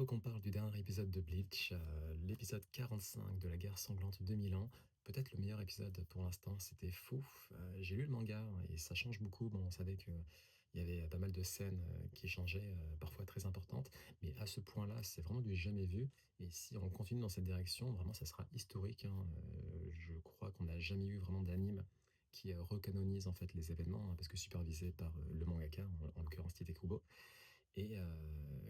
faut qu'on parle du dernier épisode de Bleach, l'épisode 45 de la guerre sanglante de 1000 ans. Peut-être le meilleur épisode pour l'instant, c'était fou. J'ai lu le manga et ça change beaucoup. Bon, on savait qu'il y avait pas mal de scènes qui changeaient, parfois très importantes, mais à ce point-là, c'est vraiment du jamais vu. Et si on continue dans cette direction, vraiment, ça sera historique, hein. Je crois qu'on n'a jamais eu vraiment d'anime qui recanonise en fait les événements, hein, parce que supervisé par le mangaka, en l'occurrence Tite Kubo. Et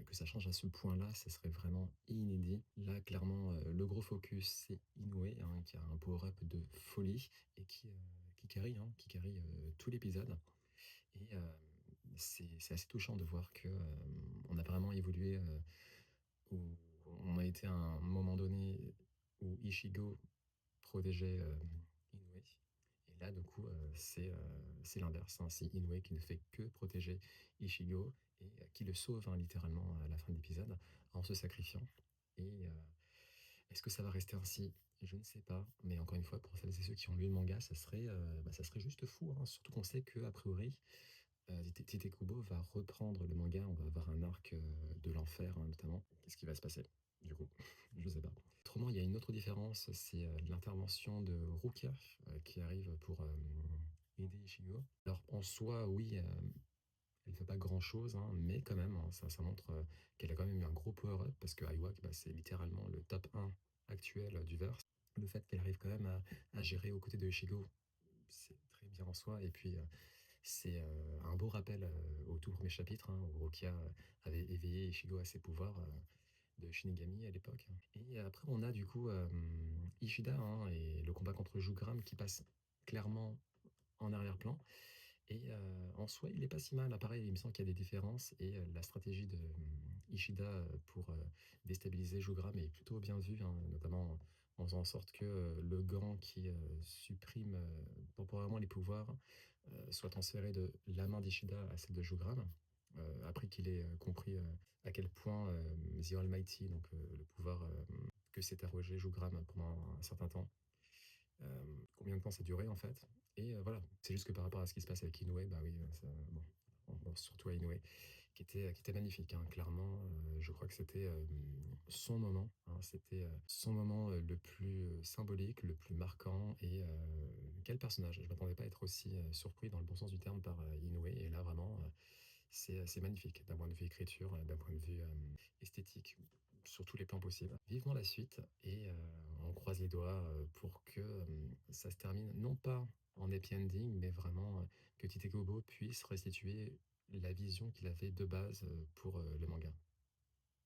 que ça change à ce point-là, ça serait vraiment inédit. Là, clairement, le gros focus, c'est Inoue, hein, qui a un power-up de folie et qui carry, hein, qui carry tout l'épisode. Et c'est assez touchant de voir que on a vraiment évolué, où on a été à un moment donné où Ichigo protégeait Inoue. Et là, du coup, c'est l'inverse, hein. C'est Inoue qui ne fait que protéger Ichigo et qui le sauve, hein, littéralement à la fin de l'épisode en se sacrifiant. Et est-ce que ça va rester ainsi? Je ne sais pas. Mais encore une fois, pour celles et ceux qui ont lu le manga, ça serait juste fou, hein. Surtout qu'on sait que a priori, Tite Kubo va reprendre le manga. On va avoir un arc de l'enfer, hein, notamment. Qu'est-ce qui va se passer, du coup? Je sais pas. Autrement, il y a une autre différence, c'est l'intervention de Rukia qui arrive pour aider Ichigo. Alors, en soi, oui, elle ne fait pas grand-chose, hein, mais quand même, hein, ça montre qu'elle a quand même eu un gros power-up parce que Iwak, bah, c'est littéralement le top 1 actuel du verse. Le fait qu'elle arrive quand même à gérer aux côtés de Ichigo, c'est très bien en soi. Et puis, c'est un beau rappel au tout premier chapitre, hein, où Rukia avait éveillé Ichigo à ses pouvoirs de Shinigami à l'époque. Et après, on a du coup Ishida, hein, et le combat contre Jugram qui passe clairement en arrière-plan. Et en soi, il est pas si mal. Pareil, il me semble qu'il y a des différences et la stratégie de Ishida pour déstabiliser Jugram est plutôt bien vue, hein, notamment en faisant en sorte que le gant qui supprime temporairement les pouvoirs soit transféré de la main d'Ishida à celle de Jugram. Après qu'il ait compris à quel point The Almighty, donc le pouvoir que s'est arrogé Jugram pendant un certain temps, combien de temps ça durait en fait. Et voilà, c'est juste que par rapport à ce qui se passe avec Inoue, bah oui, bon, on pense surtout à Inoue, qui était magnifique, hein, clairement. Je crois que c'était son moment, hein, c'était son moment le plus symbolique, le plus marquant. Et quel personnage! Je m'attendais pas à être aussi surpris dans le bon sens du terme par Inoue. Et là, vraiment, c'est magnifique d'un point de vue écriture, d'un point de vue esthétique, sur tous les plans possibles. Vivement la suite et on croise les doigts pour que ça se termine, non pas en happy ending, mais vraiment que Tite Kubo puisse restituer la vision qu'il avait de base pour le manga.